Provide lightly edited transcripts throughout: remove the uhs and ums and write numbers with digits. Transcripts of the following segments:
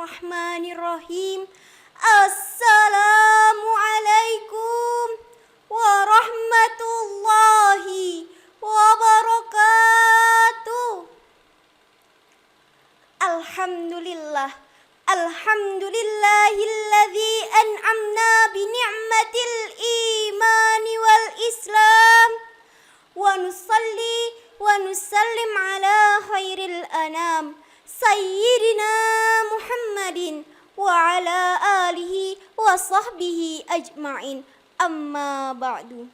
Bismillahirrahmanirrahim. Assalamualaikum warahmatullahi wabarakatuh. Alhamdulillahilladzi an'amna bi ni'matil imani wal islam wa nusalli wa nusallim ala khairil anam sayyidina Muhammadin wa ala alihi wa sahbihi ajma'in, amma ba'du.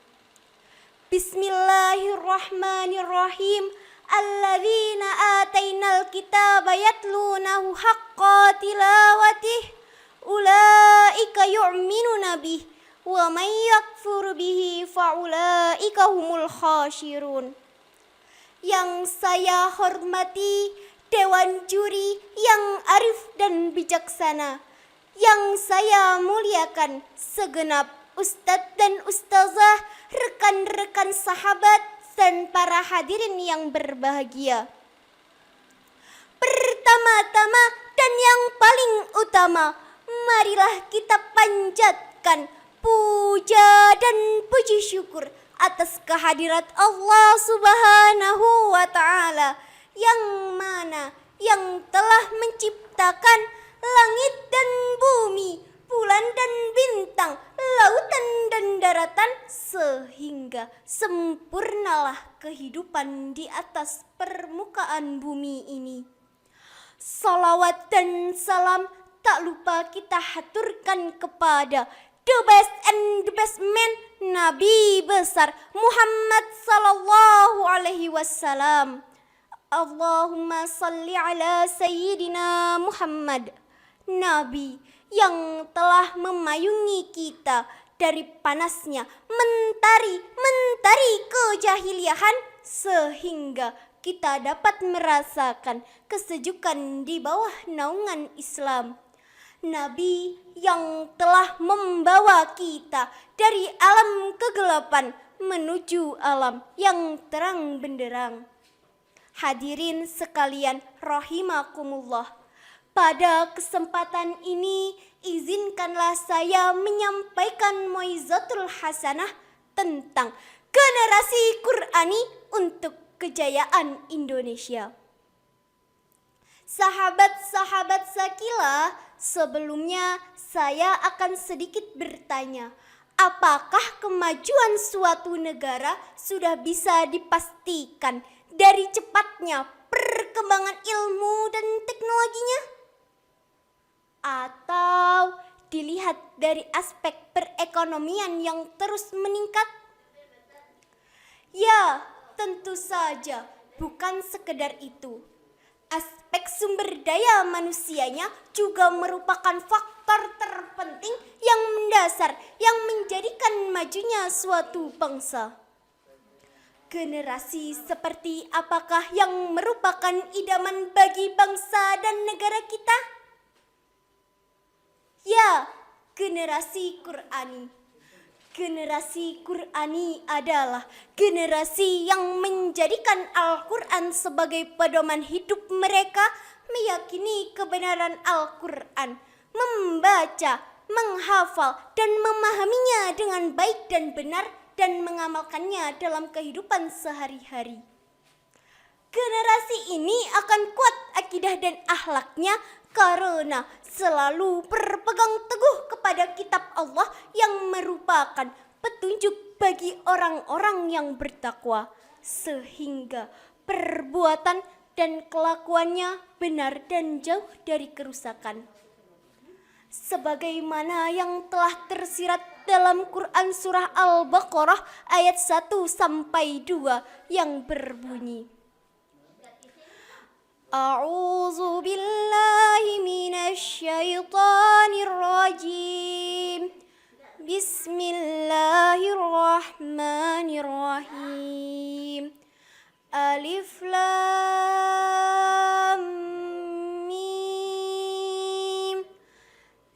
Bismillahirrahmanirrahim. Alladzina atainal kitaba yatlunahu haqqa tilawatih ulaika yu'minuna bih wa man yakfur bihi fa'ulaika humul khasirun. Yang saya hormati Dewan Juri yang arif dan bijaksana, yang saya muliakan segenap ustadz dan ustazah, rekan-rekan sahabat, dan para hadirin yang berbahagia. Pertama-tama dan yang paling utama, marilah kita panjatkan puja dan puji syukur atas kehadirat Allah Subhanahu wa Ta'ala, yang mana yang telah menciptakan langit dan bumi, bulan dan bintang, lautan dan daratan, sehingga sempurnalah kehidupan di atas permukaan bumi ini. Salawat dan salam tak lupa kita haturkan kepada the best and the best man, Nabi besar Muhammad sallallahu alaihi wasallam. Allahumma salli ala Sayyidina Muhammad, Nabi yang telah memayungi kita dari panasnya mentari kejahiliahan, sehingga kita dapat merasakan kesejukan di bawah naungan Islam. Nabi yang telah membawa kita dari alam kegelapan menuju alam yang terang benderang. Hadirin sekalian rahimakumullah, pada kesempatan ini izinkanlah saya menyampaikan moizatul hasanah tentang generasi Qur'ani untuk kejayaan Indonesia. Sahabat-sahabat Sakila, sebelumnya saya akan sedikit bertanya, apakah kemajuan suatu negara sudah bisa dipastikan dari cepatnya perkembangan ilmu dan teknologinya? Atau dilihat dari aspek perekonomian yang terus meningkat? Ya, tentu saja bukan sekedar itu. Aspek sumber daya manusianya juga merupakan faktor terpenting yang mendasar yang menjadikan majunya suatu bangsa. Generasi seperti apakah yang merupakan idaman bagi bangsa dan negara kita? Ya, generasi Qur'ani. Generasi Qur'ani adalah generasi yang menjadikan Al-Quran sebagai pedoman hidup mereka, meyakini kebenaran Al-Quran, membaca, menghafal, dan memahaminya dengan baik dan benar, dan mengamalkannya dalam kehidupan sehari-hari. Generasi ini akan kuat akidah dan akhlaknya karena selalu berpegang teguh kepada kitab Allah yang merupakan petunjuk bagi orang-orang yang bertakwa, sehingga perbuatan dan kelakuannya benar dan jauh dari kerusakan. Sebagaimana yang telah tersirat dalam Quran surah Al-Baqarah ayat 1-2 yang berbunyi, A'udzu billahi minasy syaithanir rajim. Bismillahirrahmanirrahim. Alif lam mim.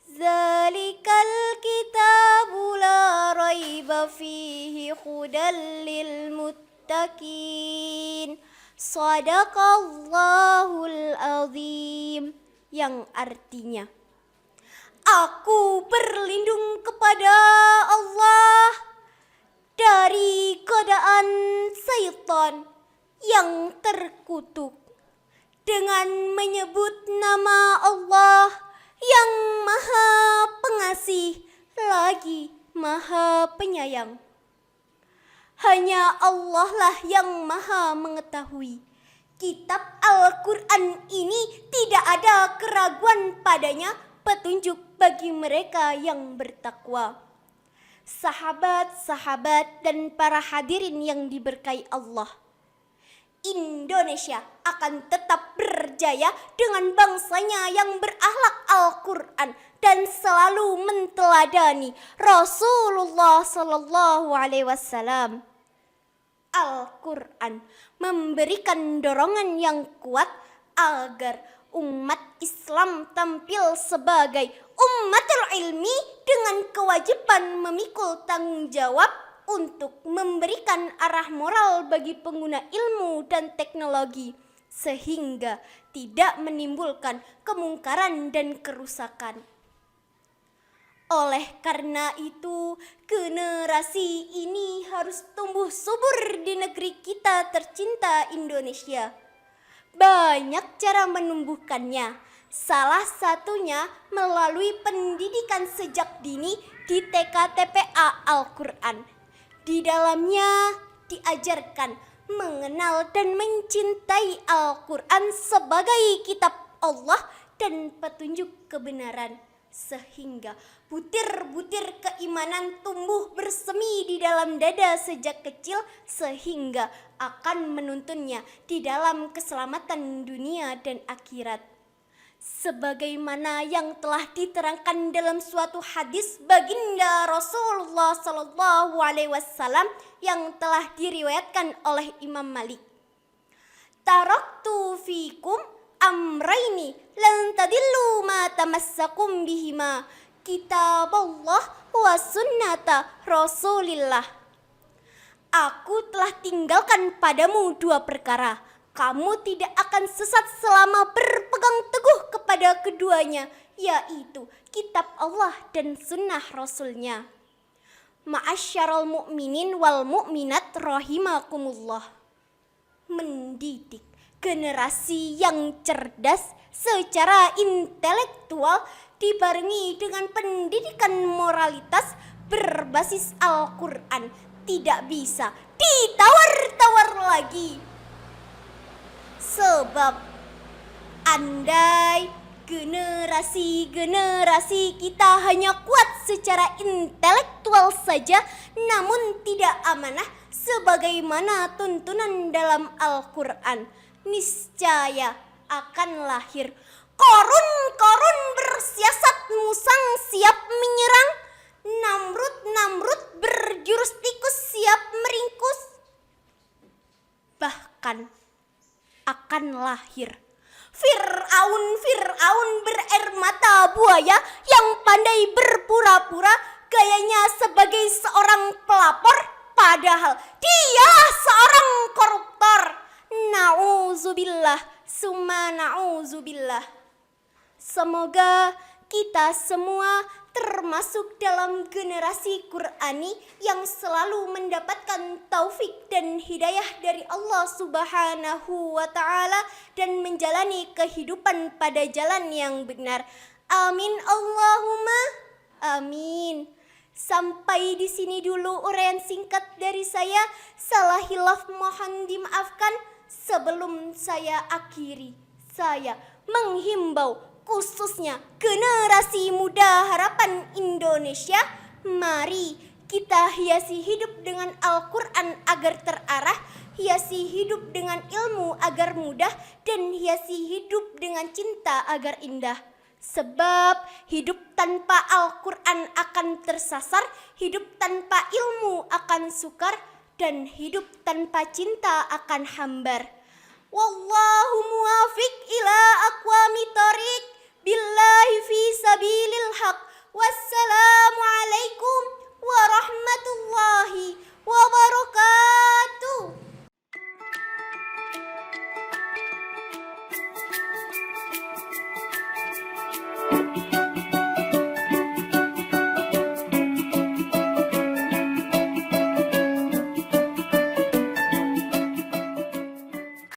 Zalikal kitabu la raiba fihi hudal lil muttaqin. Sadaqallahul azim. yang artinya aku berlindung kepada Allah dari godaan syaitan yang terkutuk dengan menyebut nama Allah yang Maha Pengasih lagi Maha Penyayang. Hanya Allah lah yang Maha mengetahui. Kitab Al-Quran ini tidak ada keraguan padanya, petunjuk bagi mereka yang bertakwa. Sahabat-sahabat dan para hadirin yang diberkahi Allah, Indonesia akan tetap berjaya dengan bangsanya yang berakhlak Al-Quran dan selalu menteladani Rasulullah Sallallahu Alaihi Wasallam. Al-Quran memberikan dorongan yang kuat agar umat Islam tampil sebagai ummatul ilmi dengan kewajiban memikul tanggung jawab untuk memberikan arah moral bagi pengguna ilmu dan teknologi sehingga tidak menimbulkan kemungkaran dan kerusakan. Oleh karena itu, generasi ini harus tumbuh subur di negeri kita tercinta Indonesia. Banyak cara menumbuhkannya. Salah satunya melalui pendidikan sejak dini di TK-TPA Al-Quran. Di dalamnya diajarkan mengenal dan mencintai Al-Quran sebagai kitab Allah dan petunjuk kebenaran, sehingga butir-butir keimanan tumbuh bersemi di dalam dada sejak kecil sehingga akan menuntunnya di dalam keselamatan dunia dan akhirat. Sebagaimana yang telah diterangkan dalam suatu hadis baginda Rasulullah Sallallahu Alaihi Wasallam yang telah diriwayatkan oleh Imam Malik. Taraktu fikum amraini lan tadillu ma tamassakum bihima, kitaballah wa sunnata Rasulillah. Aku telah tinggalkan padamu dua perkara. Kamu tidak akan sesat selama berpegang teguh kepada keduanya, yaitu kitab Allah dan sunnah Rasulnya. Ma'asyaral mu'minin wal mu'minat rahimakumullah. Mendidik generasi yang cerdas secara intelektual dibarengi dengan pendidikan moralitas berbasis Al-Quran tidak bisa ditawar-tawar lagi. Sebab andai generasi kita hanya kuat secara intelektual saja namun tidak amanah sebagaimana tuntunan dalam Al-Quran, niscaya akan lahir korun-korun bersiasat musang siap menyerang, Namrud berjurus tikus siap meringkus. Bahkan akan lahir Fir'aun berair mata buaya yang pandai berpura-pura gayanya sebagai seorang pelapor padahal dia seorang koruptor. Na'udzubillah summa na'udzubillah. Semoga kita semua termasuk dalam generasi Qur'ani yang selalu mendapatkan taufik dan hidayah dari Allah Subhanahu wa ta'ala dan menjalani kehidupan pada jalan yang benar. Amin Allahumma amin. Sampai di sini dulu uraian singkat dari saya. Salah hilaf mohon dimaafkan. Sebelum saya akhiri, saya menghimbau khususnya generasi muda harapan Indonesia, mari kita hiasi hidup dengan Al-Quran agar terarah, hiasi hidup dengan ilmu agar mudah, dan hiasi hidup dengan cinta agar indah. Sebab hidup tanpa Al-Quran akan tersasar, hidup tanpa ilmu akan sukar, dan hidup tanpa cinta akan hambar. Wallahu muwafiq ila aqwami thoriq. Billahi fi sabilil haq. Wassalamualaikum warahmatullahi wabarakatuh.